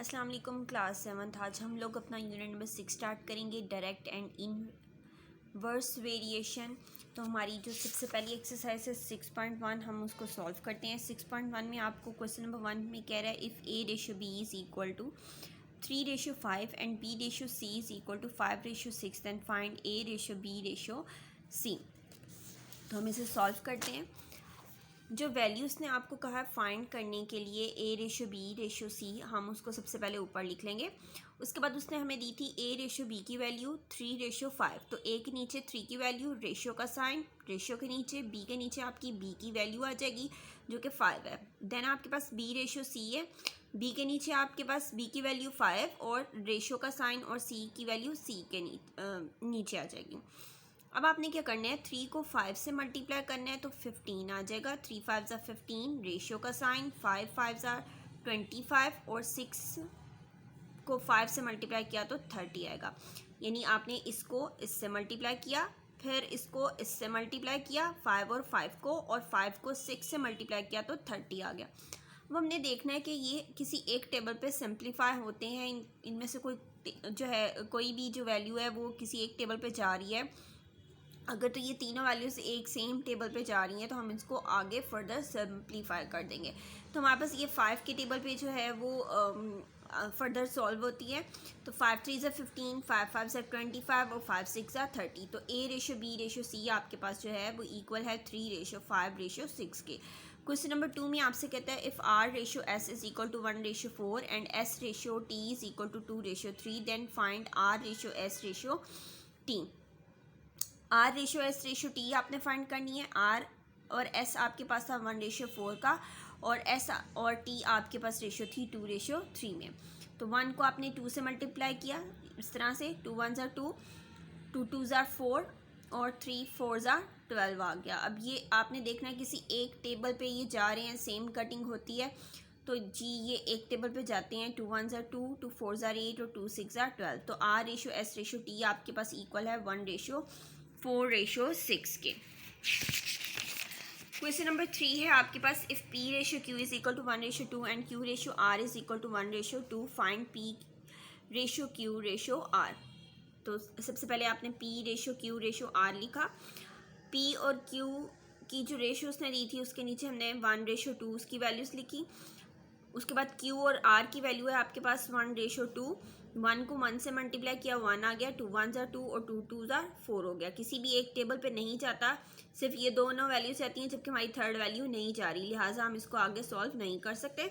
अस्सलाम वालेकुम class 7th। आज हम लोग अपना यूनिट नंबर 6 स्टार्ट करेंगे, डायरेक्ट एंड इनवर्स वेरिएशन। तो हमारी जो सबसे पहली एक्सरसाइज है 6.1, हम उसको सॉल्व करते हैं। 6.1 में आपको क्वेश्चन नंबर 1 में कह रहा है if a ratio b is equal to 3 ratio 5 and b ratio c is equal to 5 ratio 6 than find a ratio b ratio c। तो हम इसे सॉल्व करते हैं। जो वैल्यूज़ ने आपको कहा है फाइंड करने के लिए a ratio b ratio c, हम उसको सबसे पहले ऊपर लिख लेंगे। उसके बाद उसने हमें दी थी a रेशो b की वैल्यू 3 रेशो 5, तो a के नीचे 3 की वैल्यू, रेशो का साइन, रेशो के नीचे b के नीचे आपकी b की वैल्यू आ जाएगी जो कि 5 है। देन आपके पास b रेशो c है, b के नीचे आपके पास b की वैल्यू 5 और रेशो का साइन और c की वैल्यू c के नीचे आ जाएगी। अब आपने क्या करना है, 3 को 5 से मल्टीप्लाई करना है तो 15 आ जाएगा। 3 5 ज़ा 15, रेशो का साइन 5 5 ज़ा 25 और 6 को 5 से मल्टीप्लाई किया तो 30 आएगा। यानी आपने इसको इससे मल्टीप्लाई किया, फिर इसको इससे मल्टीप्लाई किया 5 और 5 को, और 5 को 6 से मल्टीप्लाई किया तो 30 आ गया। अब हमने देखना है कि ये किसी एक टेबल पे सिंप्लीफाई होते हैं। इनमें से कोई जो है, कोई भी जो वैल्यू है वो किसी एक टेबल पे जा रही है। अगर तो ये तीनों वैल्यूज़ एक सेम टेबल पे जा रही हैं तो हम इसको आगे फर्दर सिंप्लीफाई कर देंगे। तो हमारे पास ये 5 के टेबल पे जो है वो फर्दर सॉल्व होती है। तो 5 3 ज़ा 15, 5 5 ज़ा 25 और 5 6 ज़ा 30। तो a ratio b ratio c आपके पास जो है वो इक्वल है 3 रेशो 5 रेशो 6 के। क्वेश्चन नंबर 2 में आपसे कहता है if r ratio s is equal to 1 ratio 4 and s ratio t is equal to 2 ratio 3 then find r ratio s ratio t। R ratio S ratio T आपने find करनी है। Are और S आपके पास था 1 ratio 4 का, और S और T आपके पास रेशो थी 2 रेशो 3 में। तो 1 को आपने 2 से मल्टीप्लाई किया इस तरह से, 2 1 ज़ा 2, 2 2 ज़ा 4 और 3 4 ज़ा 12 आ गया। अब ये आपने देखना है किसी एक टेबल पे ये जा रहे हैं, सेम कटिंग होती है। तो जी ये एक टेबल पे जाते हैं, 2 1 ज़ा 2, 2 4 ज़ा 8 और 2 6 ज़ा 12। तो R ratio S ratio T आपके पास इक्वल है 1 रेशो 4 रेशो 6 के। क्वेश्चन नंबर 3 है आपके पास if p ratio q is equal to 1 ratio 2 and q ratio r is equal to 1 ratio 2 find p ratio q ratio r। तो सबसे पहले आपने p ratio q ratio r लिखा। p और q की जो रेशो उसने दी थी उसके नीचे हमने 1 रेशो 2 उसकी वैल्यूज़ लिखी। उसके बाद q और r की वैल्यू है आपके पास 1 रेशो 2, 1 को 1 से मल्टीप्लाई किया 1 आ गया, 2 1 ज़ा 2 और 2 2 ज़ा 4 हो गया। किसी भी एक टेबल पे नहीं जाता, सिर्फ ये दोनों वैल्यूज जाती हैं, जबकि हमारी थर्ड वैल्यू नहीं जा रही, लिहाजा हम इसको आगे सॉल्व नहीं कर सकते।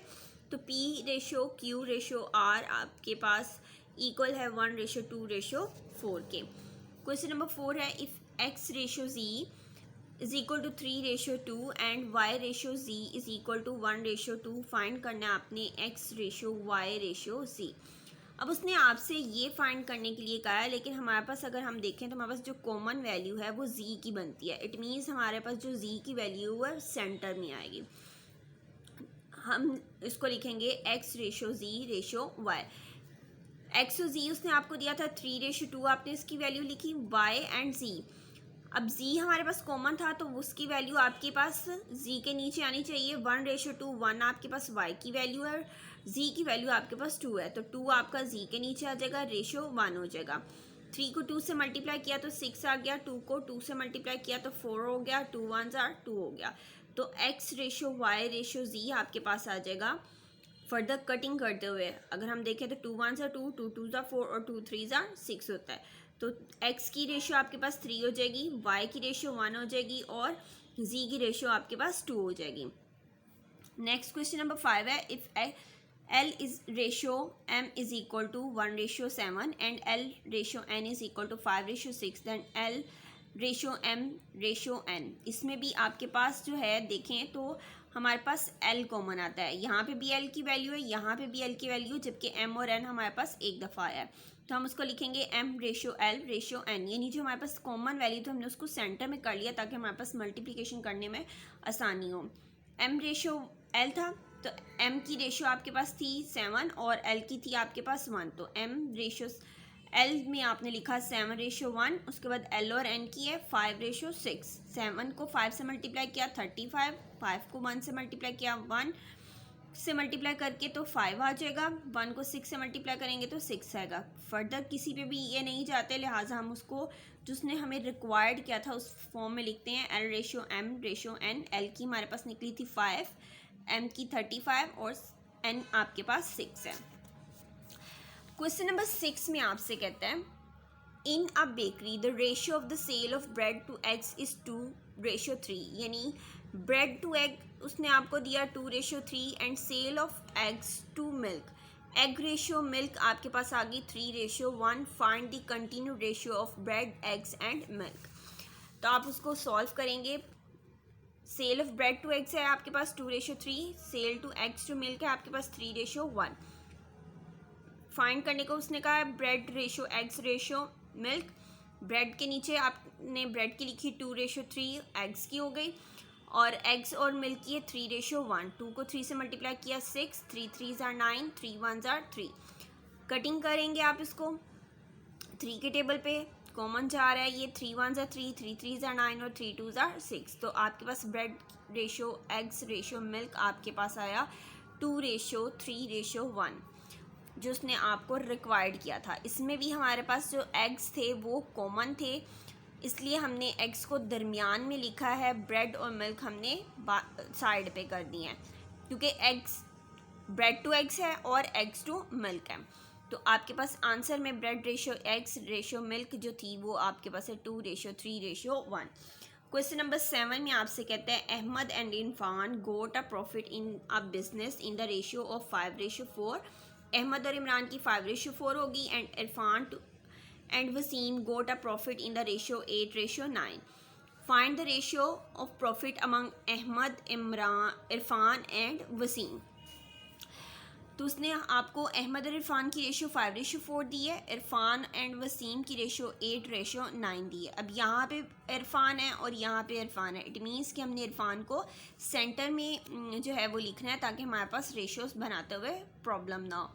तो p ratio q ratio r आपके पास इक्वल है 1 रेशो 2 रेशो 4 के। क्वेश्चन नंबर 4 है if x ratio z is equal to 3 ratio 2 and y ratio z is equal to 1 ratio 2 find करना है आपने x ratio y ratio z। अब उसने आपसे ये फाइंड करने के लिए कहा है, लेकिन हमारे पास अगर हम देखें तो हमारे पास जो कॉमन वैल्यू है वो z की बनती है। इट मीन्स हमारे पास जो z की वैल्यू है सेंटर में आएगी। हम इसको लिखेंगे x ratio z ratio y। x और z उसने आपको दिया था 3 रेशो 2, आपने इसकी वैल्यू लिखी। y एंड z, अब z हमारे पास कॉमन था तो उसकी वैल्यू आपके पास z के नीचे आनी चाहिए। 1 रेशो 2, 1 आपके पास y की वैल्यू है, z की वैल्यू आपके पास 2 है, तो 2 आपका z के नीचे आ जाएगा, रेशो 1 हो जाएगा। 3 को 2 से मल्टीप्लाई किया तो 6 आ गया, 2 को 2 से मल्टीप्लाई किया तो 4 हो गया, 2 1 ज़ा 2 हो गया। तो x ratio y ratio z आपके पास आ जाएगा। फर्दर कटिंग करते हुए अगर हम देखें तो 2 1 ज़ा 2, 2 2 ज़ा 4 और 2 3 ज़ा 6 होता है। तो x की रेशियो आपके पास 3 हो जाएगी, y की रेशियो 1 हो जाएगी और z की रेशियो आपके पास 2 हो जाएगी। नेक्स्ट क्वेश्चन नंबर 5 है if l is ratio m is equal to 1 ratio 7 and l ratio n is equal to 5 ratio 6 than l ratio m ratio n। इसमें भी आपके पास जो है देखें तो हमारे पास l कॉमन आता है, यहाँ पे भी l की वैल्यू है, यहाँ पे भी l की वैल्यू, जबकि m और n हमारे पास एक दफ़ा आया है। तो हम उसको लिखेंगे m ratio l ratio n। यानी जो हमारे पास कॉमन वैल्यू तो हमने उसको सेंटर में कर लिया ताकि हमारे पास मल्टीप्लिकेशन करने में आसानी हो। m रेशियो l था तो m की रेशियो आपके पास थी 7 और l की थी आपके पास 1, तो m रेशियो l में आपने लिखा 7 रेशियो 1। उसके बाद l और n की है 5 रेशियो 6। 7 को 5 से मल्टीप्लाई किया 35, 5 को 1 से मल्टीप्लाई किया 1, से मल्टीप्लाई करके तो 5 आ जाएगा, 1 को 6 से मल्टीप्लाई करेंगे तो 6 आएगा। फर्दर किसी पे भी ये नहीं जाते, लिहाजा हम उसको जिसने हमें रिक्वायर्ड किया था उस फॉर्म में लिखते हैं L ratio M ratio N। L की हमारे पास निकली थी 5, M की 35 और N आपके पास 6 है। क्वेश्चन नंबर 6 में आपसे कहता है in a bakery the ratio of the sale of bread to eggs is 2:3, यानी ब्रेड टू एग उसने आपको दिया 2:3 and sale of eggs to milk, egg ratio milk आपके पास आ गई 3:1। Find the continue ratio of bread eggs and milk. तो आप उसको सॉल्व करेंगे। Sale of bread to eggs है आपके पास 2:3, sale to eggs to milk है आपके पास 3:1। फाइंड करने को उसने कहा है bread ratio eggs ratio milk. Bread के नीचे आपने ब्रेड की लिखी 2:3, एग्स की हो गई, और एग्स और मिल्क की है 3:1। 2 को 3 से मल्टीप्लाई किया 6, 3 3s are 9, 3 1s are 3। Cutting करेंगे आप इसको 3 के टेबल पे, कॉमन जा रहा है ये 3 1s are 3, 3 3s are 9 और 3 2s are 6। तो आपके पास bread ratio eggs ratio milk आपके पास आया 2:3:1 जो उसने आपको रिक्वायर्ड किया था। इसमें भी हमारे पास जो एग्स थे वो कॉमन थे, इसलिए हमने एग्स को दरमियान में लिखा है, ब्रेड और मिल्क हमने साइड पे कर दिए हैं क्योंकि एग्स ब्रेड टू एग्स है और एग्स टू मिल्क है। तो आपके पास आंसर में bread ratio eggs ratio milk जो थी वो आपके पास है 2:3:1। क्वेश्चन नंबर 7 में आपसे कहते हैं Ahmed and Irfan got a profit in a business in the ratio of 5:4। Ahmed और इमरान की 5:4 होगी and Irfan and Wasim got a profit in the ratio 8:9। Find the ratio of profit among Ahmed Irfan and Wasim. तो उसने आपको अहमद और इरफान की रेशियो 5:4 दी है, इरफान एंड वसीम की रेशियो 8:9 दी है। अब यहाँ पे इरफान है और यहाँ पे इरफान है, इट मीन्स कि हमने इरफान को सेंटर में जो है वो लिखना है ताकि हमारे पास रेशियोस बनाते हुए प्रॉब्लम ना हो।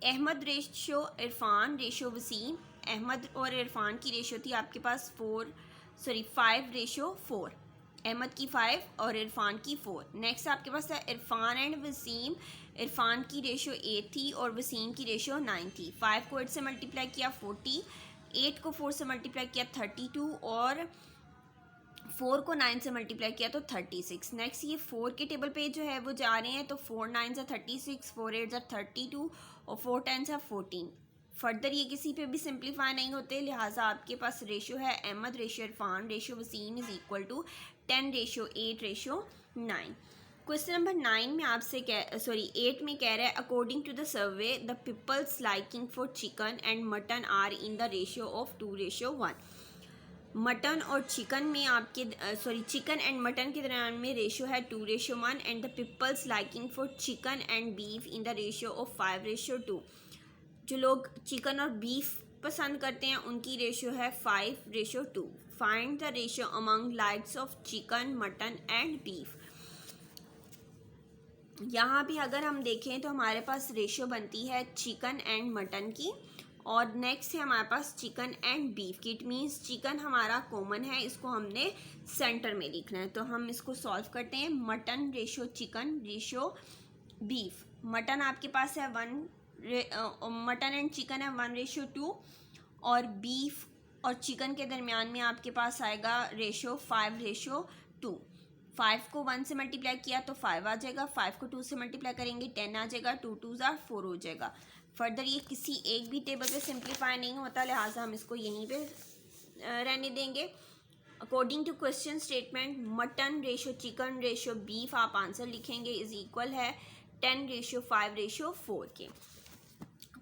अहमद रेशियो इरफान रेशियो वसीम, अहमद और इरफान की रेशियो थी आपके पास 5:4, अहमद की 5 और इरफान की 4। नेक्स्ट आपके पास है इरफान एंड वसीम, इरफान की रेशियो 8 थी और वसीम की रेशियो 9 थी। 5 को 8 से मल्टीप्लाई किया 40, 8 को 4 से मल्टीप्लाई किया 32 और 4 को 9 से मल्टीप्लाई किया तो 36। नेक्स्ट ये 4 के टेबल पे जो है वो जा रहे हैं, तो 4 9s are 36, 4 8s are 32 और 4 10s are 14। फर्दर ये किसी पे भी सिंप्लीफाई नहीं होते, लिहाजा आपके पास रेशियो है Ahmed ratio Irfan ratio Wasim is equal to 10:8:9। Question number 9 में आपसे 8 में कह रहा है according to the survey the peoples liking for chicken and mutton are in the ratio of 2:1। Mutton और चिकन में आपके चिकन एंड मटन के दरमियान में रेशियो है 2:1 and the peoples liking for chicken and beef in the ratio of 5:2। जो लोग chicken और बीफ पसंद करते हैं उनकी रेशियो है 5:2। Find the ratio among likes of chicken mutton and beef. यहाँ भी अगर हम देखें तो हमारे पास रेशियो बनती है चिकन एंड मटन की, और नेक्स्ट है हमारे पास चिकन एंड बीफ की। इट मीन्स चिकन हमारा कॉमन है, इसको हमने सेंटर में लिखना है। तो हम इसको सॉल्व करते हैं। Mutton ratio chicken ratio beef. Mutton आपके पास है मटन एंड चिकन है 1:2 और बीफ और चिकन के दरमियान में आपके पास आएगा रेशियो 5:2। 5 को 1 से मल्टीप्लाई किया तो 5 आ जाएगा, 5 को 2 से मल्टीप्लाई करेंगे 10 आ जाएगा, 2 2s are 4 हो जाएगा। फर्दर ये किसी एक भी टेबल पे सिंप्लीफाई नहीं होता, लिहाजा हम इसको यहीं पे रहने देंगे। According to question statement mutton ratio chicken ratio beef आप आंसर लिखेंगे इज इक्वल है 10:5:4 के।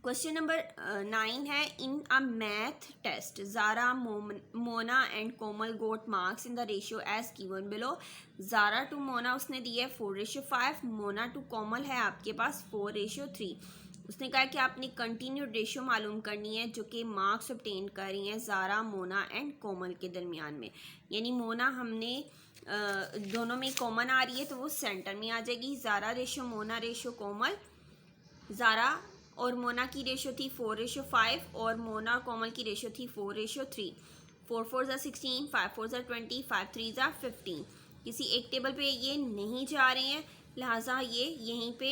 क्वेश्चन नंबर 9 है in a math test Zara Mona and Komal got marks in the ratio as given below. Zara to Mona उसने दिया है 4:5, मोना टू कोमल है आपके पास 4:3। उसने कहा कि आपने कंटिन्यूड रेशियो मालूम करनी है जो कि मार्क्स ऑब्टेन कर रही हैं ज़ारा मोना एंड कोमल के दरमियान में। यानी मोना हमने दोनों में कॉमन आ रही है तो वो सेंटर में आ जाएगी। ज़ारा रेशियो मोना रेशियो कोमल, ज़ारा और मोना की रेशियो थी 4:5 और मोना और कोमल की रेशियो थी 4:3। 4 4s are 16, 5 4s are 20, 5 3s are 15। किसी एक टेबल पे ये नहीं जा रहे हैं, लिहाजा ये यहीं पे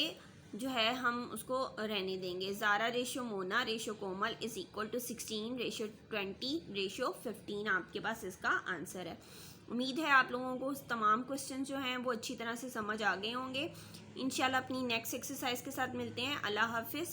जो है हम उसको रहने देंगे। Zara ratio Mona ratio Komal is equal to 16 ratio 20 ratio 15 आपके पास इसका आंसर है। उम्मीद है आप लोगों को तमाम क्वेश्चन जो हैं वो अच्छी तरह से समझ आ गए होंगे। इंशाल्लाह अपनी नेक्स्ट एक्सरसाइज के साथ मिलते हैं। अल्लाह हाफिज़।